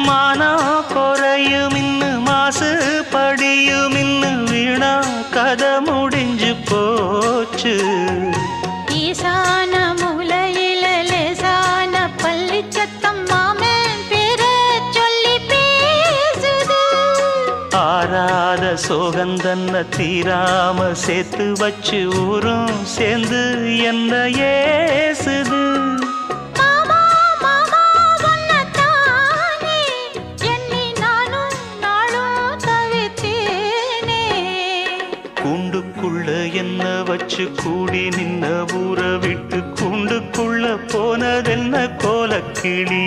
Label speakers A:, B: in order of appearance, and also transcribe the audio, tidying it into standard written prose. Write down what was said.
A: மானா குறையும் இன்னு மாசு படியும் இன்னு வீணா கதை முடிஞ்சு போச்சு.
B: ஈசான மூலையில லேசான பள்ளி சத்தம் மாமன் பேர சொல்லி பேசுது.
A: ஆறாத சோகந்தன்ன தீராம சேர்த்து வச்சு ஊரும் சேர்ந்து என்ன ஏசுது.
B: மாமா மாமா உன்னத்தானே எண்ணி நானும் நாளும் தவித்தேனே.
A: கூண்டுக்குள்ள என்ன வச்சு கூடி நின்ன ஊற விட்டு கூண்டுக்குள்ள போனதென்ன கோலக்கிளி.